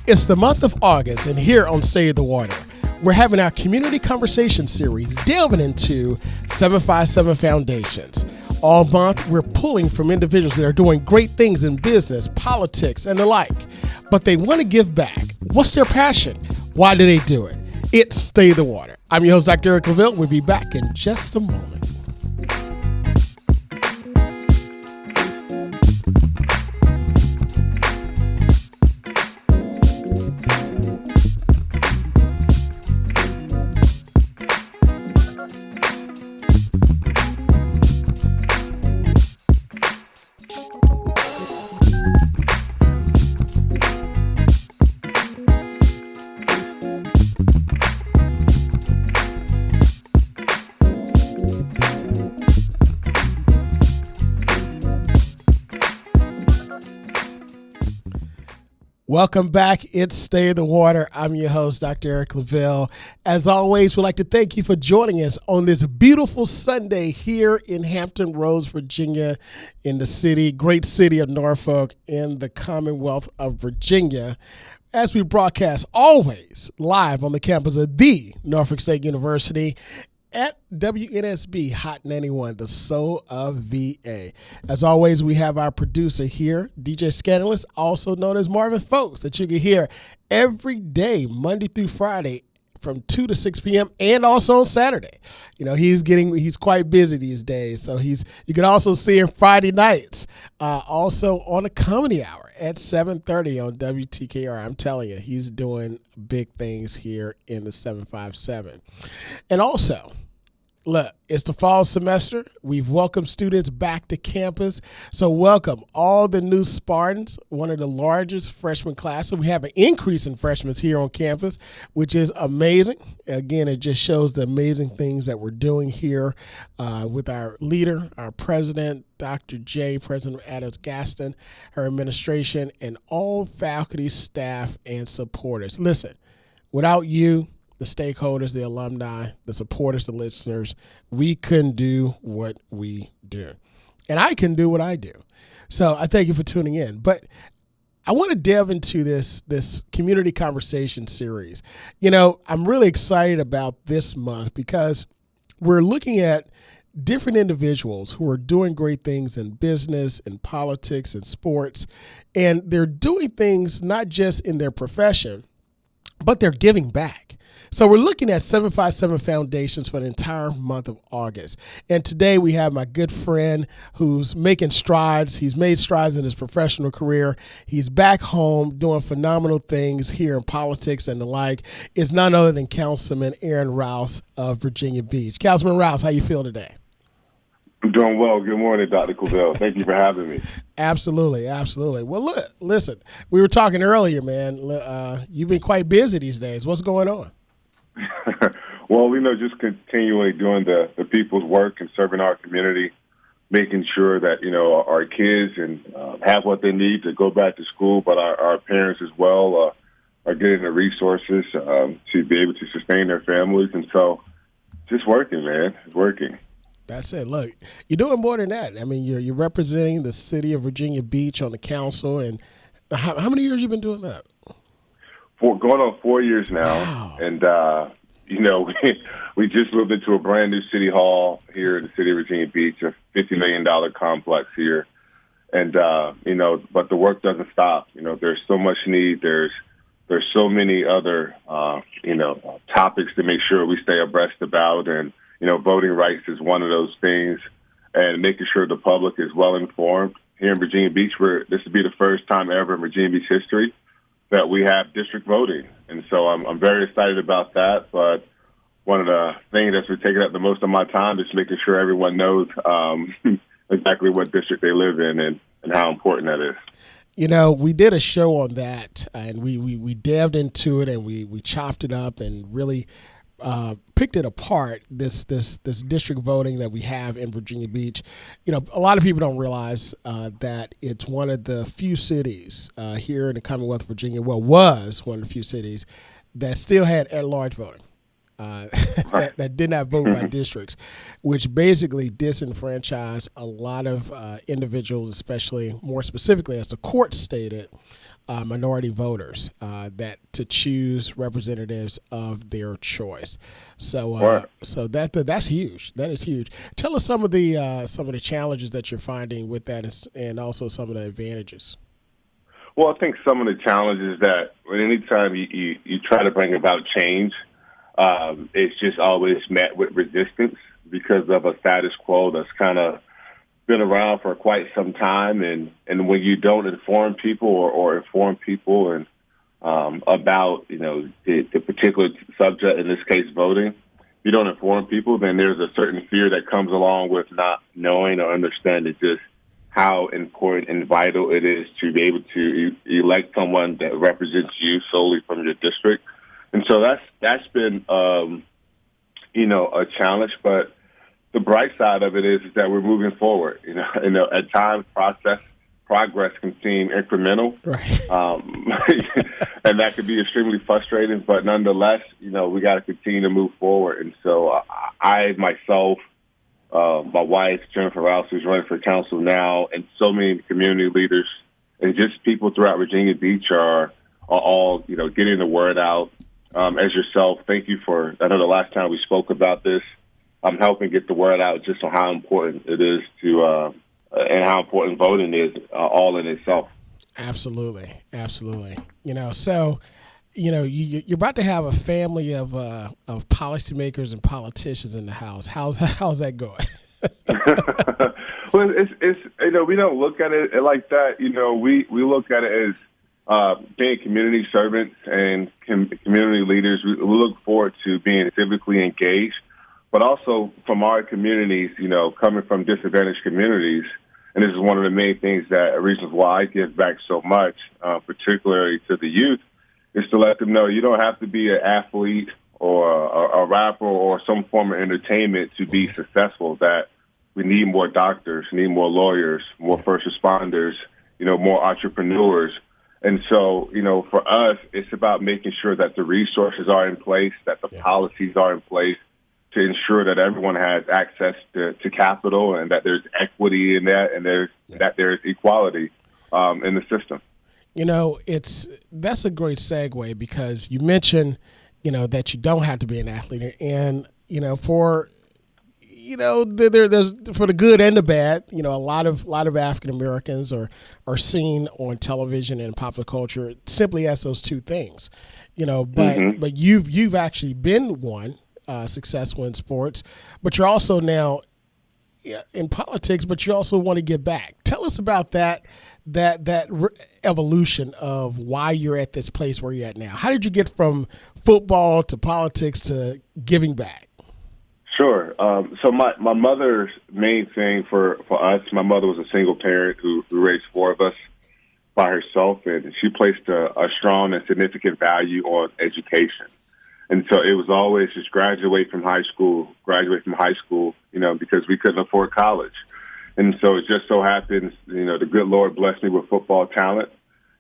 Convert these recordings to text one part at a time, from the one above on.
It's the month of August, and here on Stay in the Water, we're having our community conversation series delving into 757 foundations. All month, we're pulling from individuals that are doing great things in business, politics, and the like, but they want to give back. What's their passion? Why do they do it? It's Stay in the Water. I'm your host, Dr. Eric Claville. We'll be back in just a moment. Welcome back. It's Stay in the Water. I'm your host, Dr. Eric Claville. As always, we'd like to thank you for joining us on this beautiful Sunday here in Hampton Roads, Virginia, in the great city of Norfolk, in the Commonwealth of Virginia, as we broadcast always live on the campus of the Norfolk State University at WNSB Hot 91, the soul of VA. As always, we have our producer here, DJ Scandalous, also known as Marvin Folks, that you can hear every day, Monday through Friday, from 2 to 6 p.m. and also on Saturday. You know, he's quite busy these days, so you can also see him Friday nights, also on a comedy hour at 7:30 on WTKR. I'm telling you, he's doing big things here in the 757. And also, look, it's the fall semester. We've welcomed students back to campus. So welcome all the new Spartans, one of the largest freshman classes. We have an increase in freshmen here on campus, which is amazing. Again, it just shows the amazing things that we're doing here with our leader, our president, Dr. J, President Adams Gaston, her administration, and all faculty, staff, and supporters. Listen, without you, the stakeholders, the alumni, the supporters, the listeners, we couldn't do what we do. And I can do what I do. So I thank you for tuning in. But I want to delve into this community conversation series. You know, I'm really excited about this month because we're looking at different individuals who are doing great things in business, in politics, in sports. And they're doing things not just in their profession, but they're giving back. So we're looking at 757 foundations for the entire month of August. And today we have my good friend who's making strides. He's made strides in his professional career. He's back home doing phenomenal things here in politics and the like. It's none other than Councilman Aaron Rouse of Virginia Beach. Councilman Rouse, how you feel today? I'm doing well. Good morning, Dr. Claville. Thank you for having me. Absolutely, absolutely. Well, listen, we were talking earlier, man. You've been quite busy these days. What's going on? Well, just continually doing the people's work and serving our community, making sure that, our kids have what they need to go back to school, but our parents as well are getting the resources to be able to sustain their families. And so just working, man. It's working. That's it. Look, you're doing more than that. I mean, you're representing the city of Virginia Beach on the council. And how many years you been doing that? Going on 4 years now. Wow. And, we just moved into a brand new city hall here in the city of Virginia Beach, a $50 million complex here. And, but the work doesn't stop. There's so much need. There's so many other, topics to make sure we stay abreast about. And, voting rights is one of those things, and making sure the public is well informed. Here in Virginia Beach, this will be the first time ever in Virginia Beach history that we have district voting. And so I'm very excited about that. But one of the things that's been taking up the most of my time is making sure everyone knows exactly what district they live in and how important that is. We did a show on that, and we delved into it, and we chopped it up and really picked it apart, this district voting that we have in Virginia Beach. A lot of people don't realize that it's one of the few cities here in the Commonwealth of Virginia, was one of the few cities that still had at-large voting. that did not vote by districts, which basically disenfranchised a lot of individuals, especially more specifically, as the court stated, minority voters that to choose representatives of their choice. So that's huge. That is huge. Tell us some of the challenges that you're finding with that, and also some of the advantages. Well, I think some of the challenges that anytime you try to bring about change, it's just always met with resistance because of a status quo that's kind of been around for quite some time. And when you don't inform people or inform people and about, the particular subject, in this case, voting, you don't inform people, then there's a certain fear that comes along with not knowing or understanding just how important and vital it is to be able to elect someone that represents you solely from your district. And so that's been, a challenge. But the bright side of it is that we're moving forward. At times progress can seem incremental, right. and that could be extremely frustrating. But nonetheless, we got to continue to move forward. And so I myself, my wife, Jennifer Rouse, who's running for council now, and so many community leaders and just people throughout Virginia Beach are all, getting the word out. As yourself, thank you I know the last time we spoke about this, I'm helping get the word out just on how important it is and how important voting is all in itself. Absolutely. You're about to have a family of policymakers and politicians in the house. How's that going? Well, it's we don't look at it like that. We look at it as being community servants and community leaders. We look forward to being civically engaged, but also from our communities, coming from disadvantaged communities. And this is one of the main reasons why I give back so much, particularly to the youth, is to let them know you don't have to be an athlete or a rapper or some form of entertainment to be successful, that we need more doctors, need more lawyers, more first responders, more entrepreneurs. And so, for us, it's about making sure that the resources are in place, that the policies are in place to ensure that everyone has access to capital and that there's equity in that and that there's equality in the system. That's a great segue, because you mentioned, that you don't have to be an athlete, and there's for the good and the bad. A lot of African Americans are seen on television and popular culture simply as those two things. But you've actually been one successful in sports, but you're also now in politics, but you also want to give back. Tell us about that evolution of why you're at this place where you're at now. How did you get from football to politics to giving back? Sure. So my mother's main thing for us, my mother was a single parent who raised four of us by herself, and she placed a strong and significant value on education. And so it was always just graduate from high school, because we couldn't afford college. And so it just so happens, the good Lord blessed me with football talent.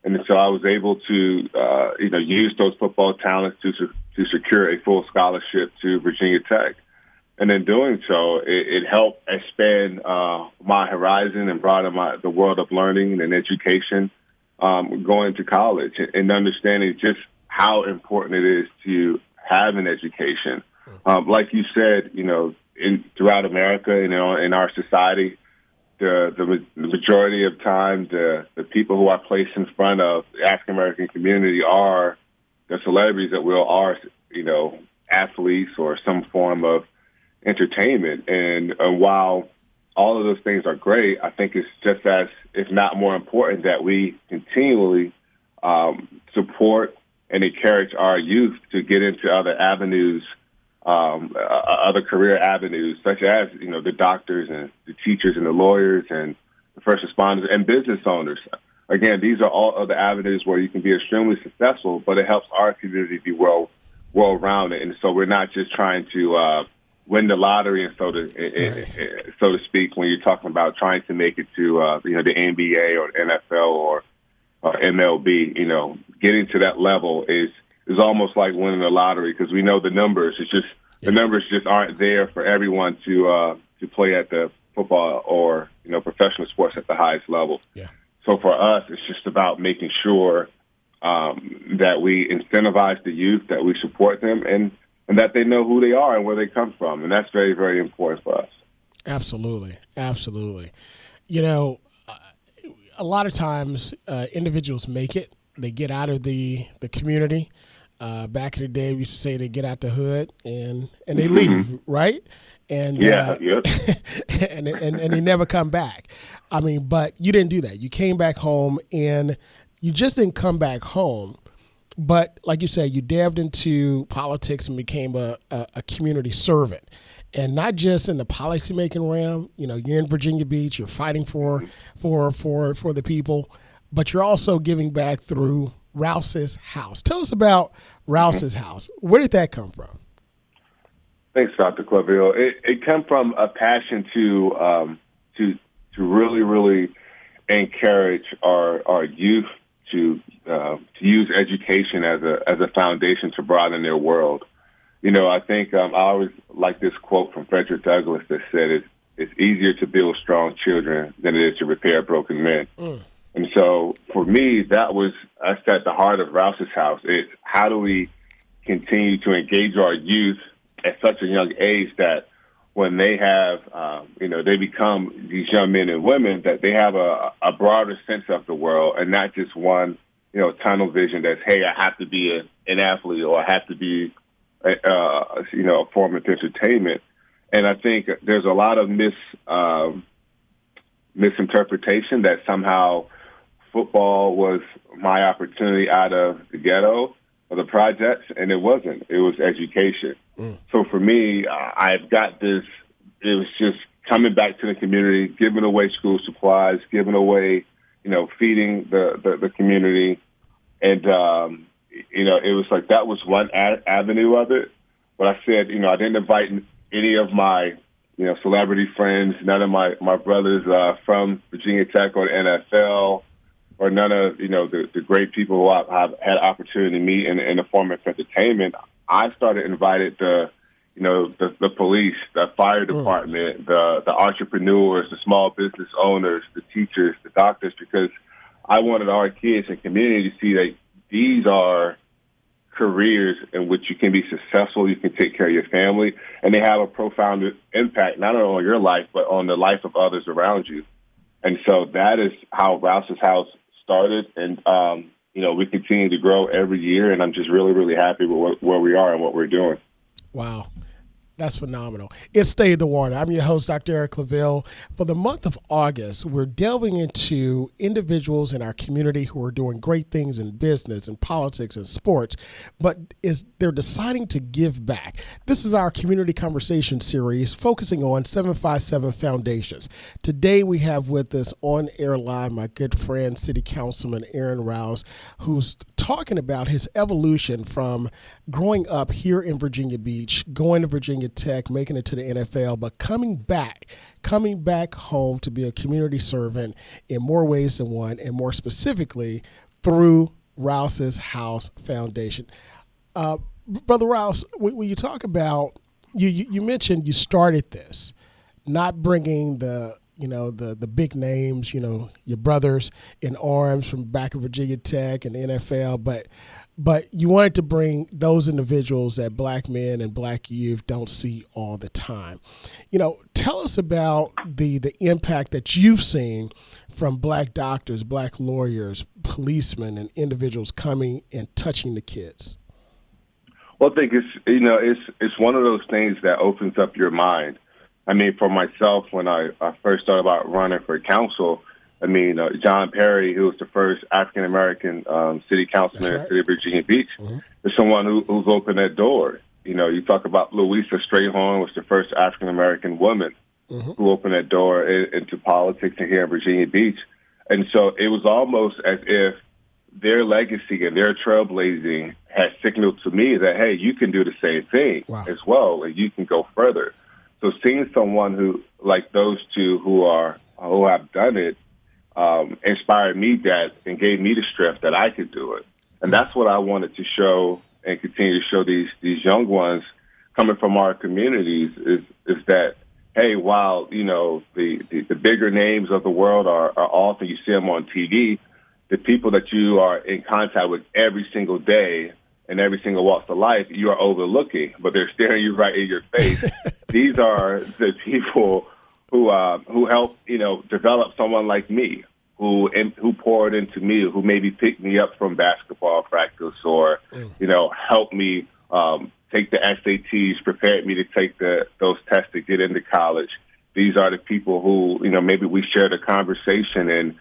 And so I was able to, use those football talents to secure a full scholarship to Virginia Tech. And in doing so, it helped expand my horizon and broaden the world of learning and education, going to college and understanding just how important it is to have an education. Like you said, throughout America, in our society, the majority of time, the people who are placed in front of the African American community are the celebrities that are athletes or some form of entertainment. And while all of those things are great, I think it's just as, if not more important, that we continually support and encourage our youth to get into other avenues, other career avenues, such as, the doctors and the teachers and the lawyers and the first responders and business owners. Again, these are all other avenues where you can be extremely successful, but it helps our community be well-rounded. And so we're not just trying to win the lottery, and so to speak, when you're talking about trying to make it to the NBA or NFL or MLB. Getting to that level is is almost like winning the lottery because we know the numbers. It's just the numbers just aren't there for everyone to play at the football or professional sports at the highest level. Yeah. So for us, it's just about making sure that we incentivize the youth, that we support them, and that they know who they are and where they come from, and that's very, very important for us. Absolutely, absolutely. A lot of times individuals make it. They get out of the community. Back in the day, we used to say they get out the hood and they leave, right? And yep. and they never come back. I mean, but you didn't do that. You came back home, and you just didn't come back home. But like you said, you delved into politics and became a community servant. And not just in the policymaking realm, you're in Virginia Beach, you're fighting for the people, but you're also giving back through Rouse's House. Tell us about Rouse's House. Where did that come from? Thanks, Dr. Claville. It came from a passion to really, really encourage our youth to use education as a foundation to broaden their world. I think I always like this quote from Frederick Douglass that said, it's easier to build strong children than it is to repair broken men. And so for me, that's at the heart of Rouse's House. It's how do we continue to engage our youth at such a young age that when they have, they become these young men and women, that they have a broader sense of the world and not just one, tunnel vision that's, hey, I have to be an athlete or I have to be a form of entertainment. And I think there's a lot of misinterpretation that somehow football was my opportunity out of the ghetto or the projects, and it wasn't. It was education. So for me, I've got this, it was just coming back to the community, giving away school supplies, giving away, feeding the community. And, it was like that was one avenue of it. But I said, I didn't invite any of my, celebrity friends, none of my brothers from Virginia Tech or the NFL, or none of, the great people who I've had opportunity to meet in the form of entertainment. I started invited the police, the fire department, the entrepreneurs, the small business owners, the teachers, the doctors, because I wanted our kids and community to see that these are careers in which you can be successful, you can take care of your family, and they have a profound impact, not only on your life, but on the life of others around you. And so that is how Rouse's House started. And, we continue to grow every year, and I'm just really, really happy with where we are and what we're doing. Wow. That's phenomenal. It's Stay in the Water. I'm your host, Dr. Eric Claville. For the month of August, we're delving into individuals in our community who are doing great things in business and politics and sports, but they're deciding to give back. This is our community conversation series focusing on 757 foundations. Today, we have with us on air live my good friend, City Councilman Aaron Rouse, who's talking about his evolution from growing up here in Virginia Beach, going to Virginia Tech, making it to the NFL, but coming back home to be a community servant in more ways than one, and more specifically through Rouse's House Foundation. Brother Rouse, when you talk about, you mentioned you started this, not bringing the big names, your brothers in arms from back in Virginia Tech and the NFL, but you wanted to bring those individuals that black men and black youth don't see all the time. Tell us about the impact that you've seen from black doctors, black lawyers, policemen, and individuals coming and touching the kids. Well, I think it's one of those things that opens up your mind. I mean, for myself, when I first started about running for council, John Perry, who was the first African-American city councilman in the city of Virginia Beach, is someone who's opened that door. You talk about Louisa Strayhorn, was the first African-American woman who opened that door into politics here in Virginia Beach. And so it was almost as if their legacy and their trailblazing had signaled to me that, hey, you can do the same thing as well, and you can go further. So seeing someone who, like those two who have done it, inspired me and gave me the strength that I could do it. And that's what I wanted to show and continue to show these young ones coming from our communities is that, hey, while, the bigger names of the world are awesome, you see them on TV, the people that you are in contact with every single day and every single walk of life, you are overlooking, but they're staring you right in your face. These are the people who helped, develop someone like me, who poured into me, who maybe picked me up from basketball practice or, helped me take the SATs, prepared me to take those tests to get into college. These are the people who, maybe we shared a conversation and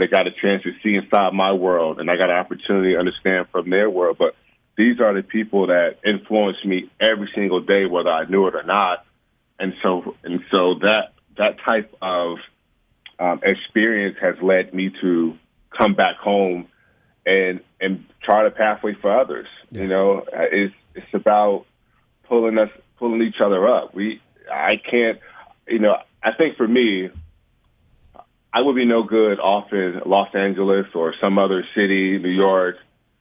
they got a chance to see inside my world, and I got an opportunity to understand from their world. But these are the people that influence me every single day, whether I knew it or not. And so that type of experience has led me to come back home and chart a pathway for others. Yeah. It's about pulling each other up. I think for me, I would be no good off in Los Angeles or some other city, New York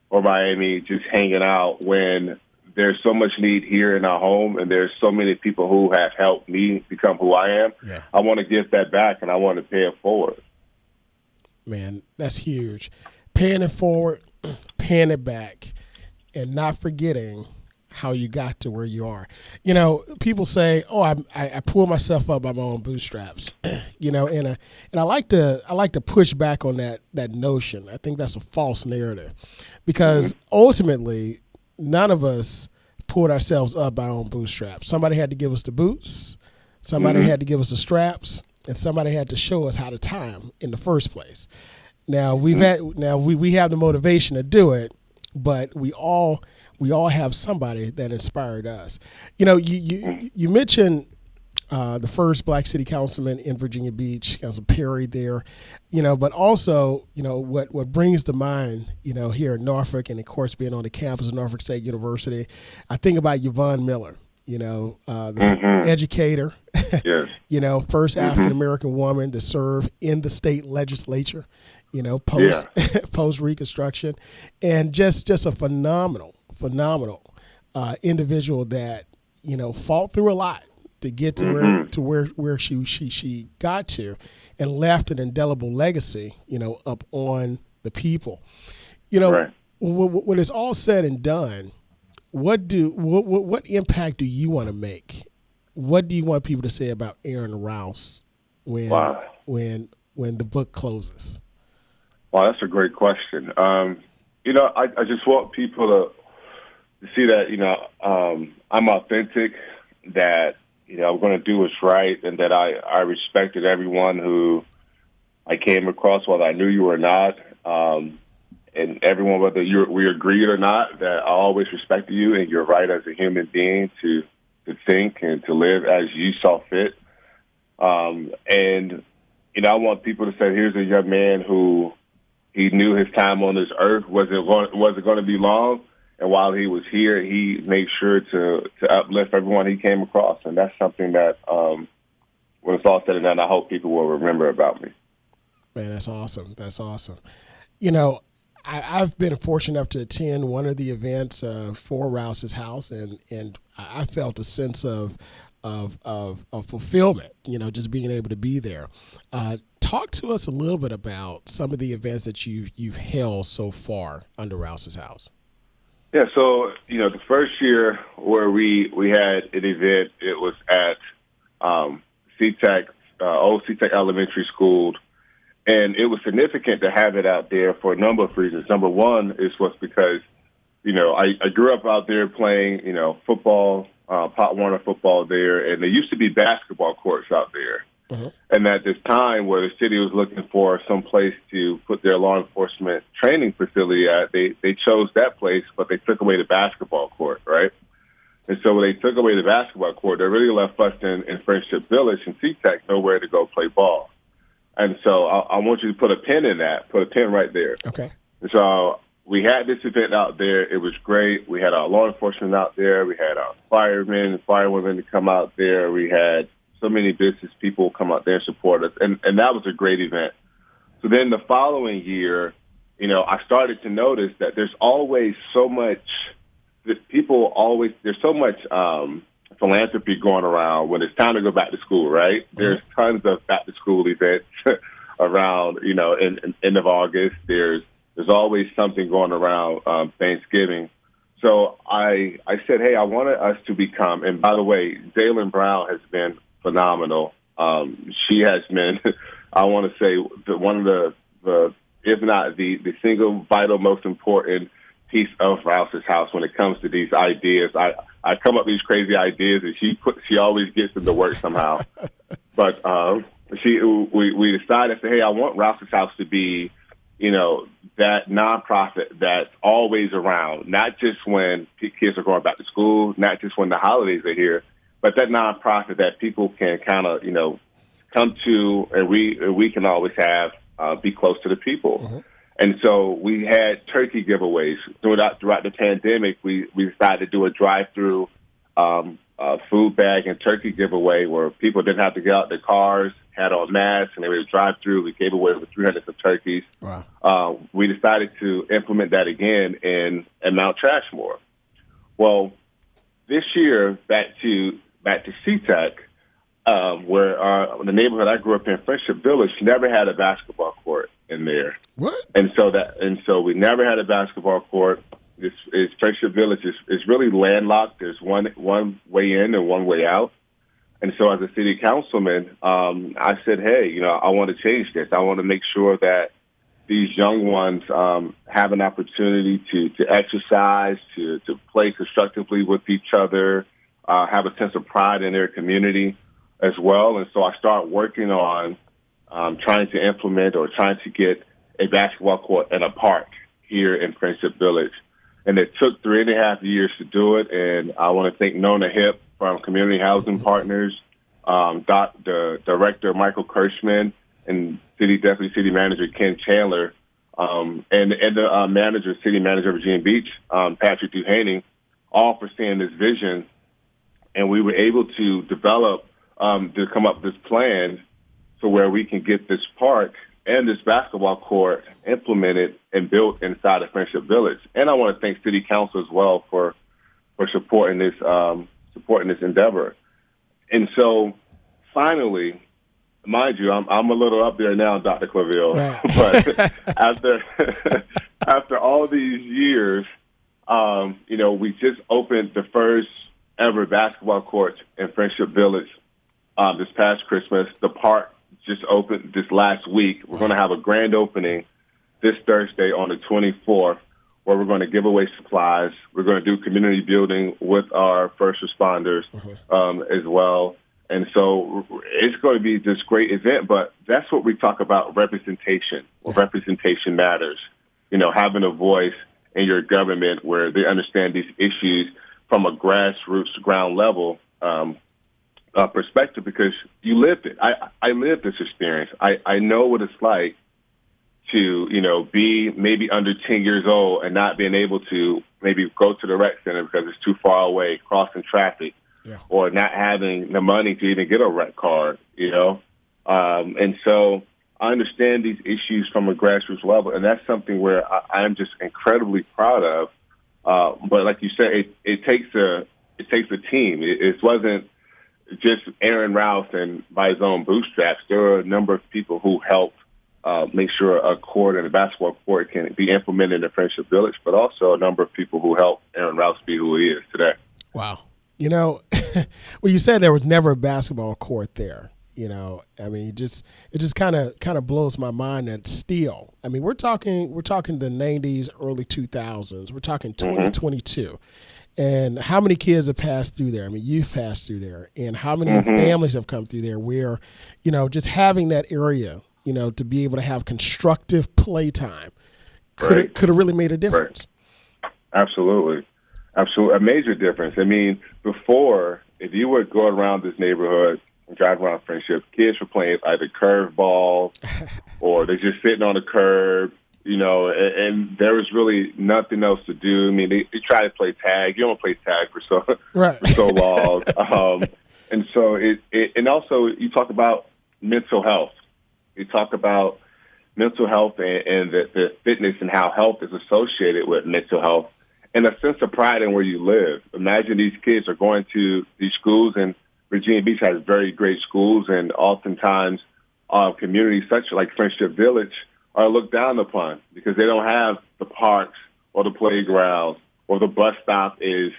or Miami, just hanging out when there's so much need here in our home and there's so many people who have helped me become who I am. Yeah. I want to give that back and I want to pay it forward. Man, that's huge. Paying it forward, paying it back, and not forgetting how you got to where you are. People say, "Oh, I pull myself up by my own bootstraps," and I like to push back on that notion. I think that's a false narrative, because ultimately, none of us pulled ourselves up by our own bootstraps. Somebody had to give us the boots, somebody had to give us the straps, and somebody had to show us how to tie them in the first place. Now we have the motivation to do it, but we all have somebody that inspired us. You mentioned the first Black city councilman in Virginia Beach, Council Perry there, but also, what brings to mind, here in Norfolk, and of course being on the campus of Norfolk State University, I think about Yvonne Miller, the educator, yes. First African-American woman to serve in the state legislature, post Reconstruction, and just a phenomenal individual that fought through a lot to get to where she got to, and left an indelible legacy up on the people. Right. When it's all said and done, what impact do you want to make? What do you want people to say about Aaron Rouse when the book closes? Wow, that's a great question. I just want people to see that, I'm authentic, that, I'm going to do what's right, and that I respected everyone who I came across, whether I knew you or not, and everyone, whether we agreed or not, that I always respected you and your right as a human being to think and to live as you saw fit. And, I want people to say, here's a young man who he knew his time on this earth wasn't going to be long. And while he was here, he made sure to uplift everyone he came across. And that's something that, when it's all said and done, I hope people will remember about me. Man, that's awesome. That's awesome. I've been fortunate enough to attend one of the events for Rouse's house, and I felt a sense of fulfillment, just being able to be there. Talk to us a little bit about some of the events that you've held so far under Rouse's house. Yeah, so, the first year where we had an event, it was at CTEC, old CTEC Elementary School, and it was significant to have it out there for a number of reasons. Number one was because, I grew up out there playing, football, Pop Warner football there, and there used to be basketball courts out there. Uh-huh. And at this time where the city was looking for some place to put their law enforcement training facility at, they chose that place, but they took away the basketball court, right? And so when they took away the basketball court, they really left us in Friendship Village and CTEC nowhere to go play ball. And so I want you to put a pin in that, put a pin right there. Okay. And so we had this event out there. It was great. We had our law enforcement out there. We had our firemen and firewomen to come out there. We had so many business people come out there and support us. And that was a great event. So then the following year, I started to notice that there's always so much people always, there's so much philanthropy going around when it's time to go back to school, right? Mm-hmm. There's tons of back to school events around, in end of August. There's always something going around Thanksgiving. So I said, hey, I wanted us to become, and by the way, Jaylen Brown has been phenomenal. She has been, I want to say, one of the if not the single vital most important piece of Rouse's house when it comes to these ideas. I come up with these crazy ideas, and she always gets them to work somehow. But we decided to say, hey, I want Rouse's house to be, that nonprofit that's always around, not just when kids are going back to school, not just when the holidays are here, but that nonprofit that people can kind of, come to, and we can always have be close to the people. Mm-hmm. And so we had turkey giveaways throughout the pandemic. We decided to do a drive-through food bag and turkey giveaway where people didn't have to get out their cars, had on masks, and they would drive through. We gave away over 300 of turkeys. Wow. We decided to implement that again in Mount Trashmore. Well, this year, back to SeaTech, where the neighborhood I grew up in, Friendship Village, never had a basketball court in there. What? And so we never had a basketball court. This is Friendship Village is really landlocked. There's one way in and one way out. And so as a city councilman, I said, hey, I want to change this. I want to make sure that these young ones have an opportunity to exercise, to play constructively with each other, have a sense of pride in their community as well. And so I start working on trying to implement or trying to get a basketball court in a park here in Friendship Village. And it took 3.5 years to do it. And I want to thank Nona Hip from Community Housing Partners, the director, Michael Kirschman, and Deputy City Manager Ken Chandler, and the City Manager of Virginia Beach, Patrick Duhaney, all for seeing this vision. And we were able to develop, to come up with this plan so where we can get this park and this basketball court implemented and built inside of Friendship Village. And I want to thank City Council as well for supporting this endeavor. And so finally, mind you, I'm a little up there now, Dr. Claville, but after all these years, we just opened the first ever basketball court in Friendship Village this past Christmas. The park just opened this last week. We're going to have a grand opening this Thursday on the 24th, where we're going to give away supplies. We're going to do community building with our first responders as well. And so it's going to be this great event, but that's what we talk about, representation. Well, representation matters. Having a voice in your government where they understand these issues from a grassroots ground level perspective, because you lived it. I lived this experience. I know what it's like to, be maybe under 10 years old and not being able to maybe go to the rec center because it's too far away, crossing traffic, or not having the money to even get a rec card, And so I understand these issues from a grassroots level, and that's something where I'm just incredibly proud of. But like you said, it takes a team. It wasn't just Aaron Rouse and by his own bootstraps. There are a number of people who helped make sure a court and a basketball court can be implemented in Friendship Village, but also a number of people who helped Aaron Rouse be who he is today. Wow. Well, you said there was never a basketball court there. It just kind of blows my mind that still. We're talking the 90s, early 2000s. We're talking 2022. And how many kids have passed through there? You've passed through there. And how many families have come through there where, just having that area, to be able to have constructive play time could have really made a difference. Right. Absolutely. A major difference. Before, if you were going around this neighborhood and driving around Friendship, kids were playing either curveball or they're just sitting on the curb, and there was really nothing else to do. They try to play tag. You don't play tag for so long. And so and also you talk about mental health. You talk about mental health and the fitness and how health is associated with mental health. and a sense of pride in where you live. Imagine these kids are going to these schools, and Virginia Beach has very great schools, and oftentimes communities such like Friendship Village are looked down upon because they don't have the parks or the playgrounds, or the bus stop is,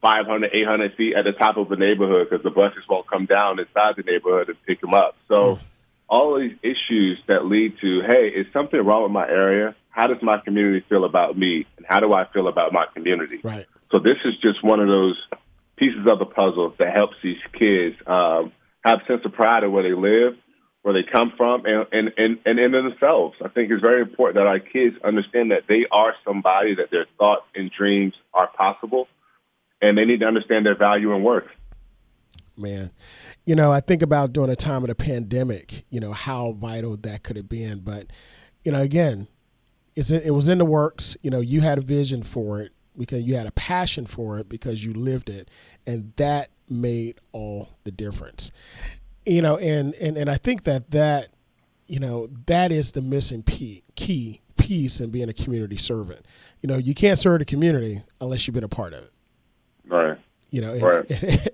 500, 800 feet at the top of a neighborhood because the buses won't come down inside the neighborhood to pick them up. So all of these issues that lead to, hey, is something wrong with my area? How does my community feel about me? And how do I feel about my community? Right. So this is just one of those pieces of the puzzle that helps these kids have a sense of pride of where they live, where they come from, and in themselves. I think it's very important that our kids understand that they are somebody, that their thoughts and dreams are possible, and they need to understand their value and worth. Man, I think about during the time of the pandemic, how vital that could have been. But, again, it was in the works. You had a vision for it because you had a passion for it because you lived it, and that made all the difference. And I think that is the missing key piece in being a community servant. You can't serve the community unless you've been a part of it. Right.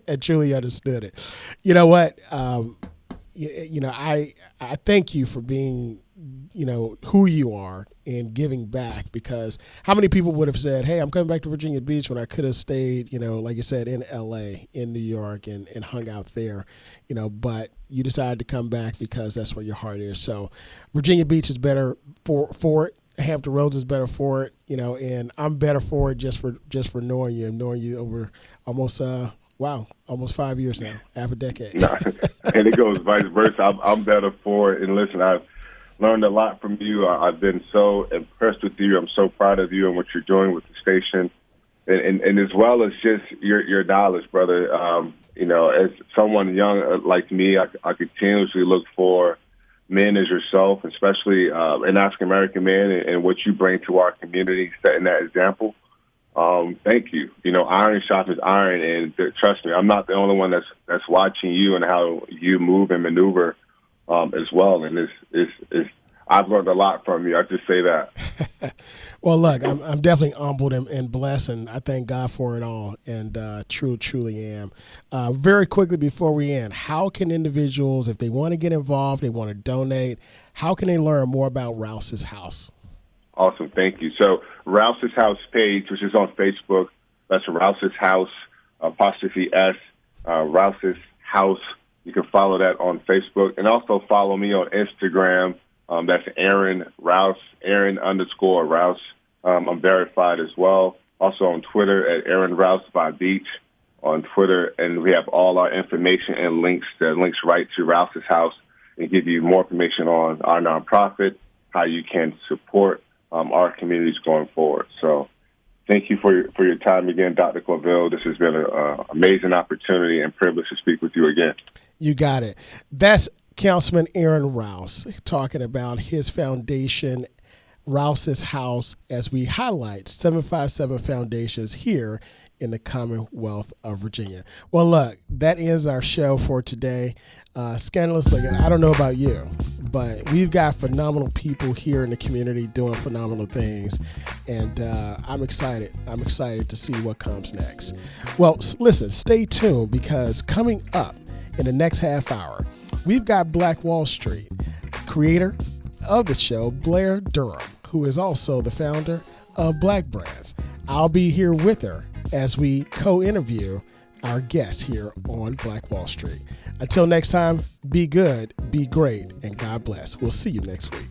And truly understood it. You know what? I thank you for being, who you are and giving back, because how many people would have said, hey, I'm coming back to Virginia Beach when I could have stayed, like you said, in LA, in New York, and hung out there, but you decided to come back because that's where your heart is. So Virginia Beach is better for it. Hampton Roads is better for it, and I'm better for it just for knowing you and knowing you over almost 5 years now, half a decade. And it goes vice versa. I'm better for it. And listen, I've learned a lot from you. I've been so impressed with you. I'm so proud of you and what you're doing with the station, and as well as just your knowledge, brother. As someone young like me, I continuously look for men as yourself, especially an African-American man, and what you bring to our community, setting that example. Thank you. Iron sharpens iron, and trust me, I'm not the only one that's watching you and how you move and maneuver as well. And I've learned a lot from you. I just say that. Well, look, I'm definitely humbled and blessed, and I thank God for it all, and truly am. Very quickly before we end, how can individuals, if they want to get involved, they want to donate, how can they learn more about Rouse's House? Awesome, thank you. So Rouse's House page, which is on Facebook, that's Rouse's House, _S, Rouse's House. You can follow that on Facebook, and also follow me on Instagram. That's Aaron Rouse, Aaron_Rouse. I'm verified as well. Also on Twitter at Aaron Rouse by Beach on Twitter. And we have all our information and links right to Rouse's House, and give you more information on our nonprofit, how you can support our communities going forward. So thank you for your time again, Dr. Claville. This has been an amazing opportunity and privilege to speak with you again. You got it. That's Councilman Aaron Rouse talking about his foundation, Rouse's House, as we highlight 757 foundations here in the Commonwealth of Virginia. Well, look, that ends our show for today. Scandalously, I don't know about you, but we've got phenomenal people here in the community doing phenomenal things, and I'm excited. I'm excited to see what comes next. Well, listen, stay tuned, because coming up in the next half hour, we've got Black Wall Street, creator of the show, Blair Durham, who is also the founder of Black Brands. I'll be here with her as we co-interview our guests here on Black Wall Street. Until next time, be good, be great, and God bless. We'll see you next week.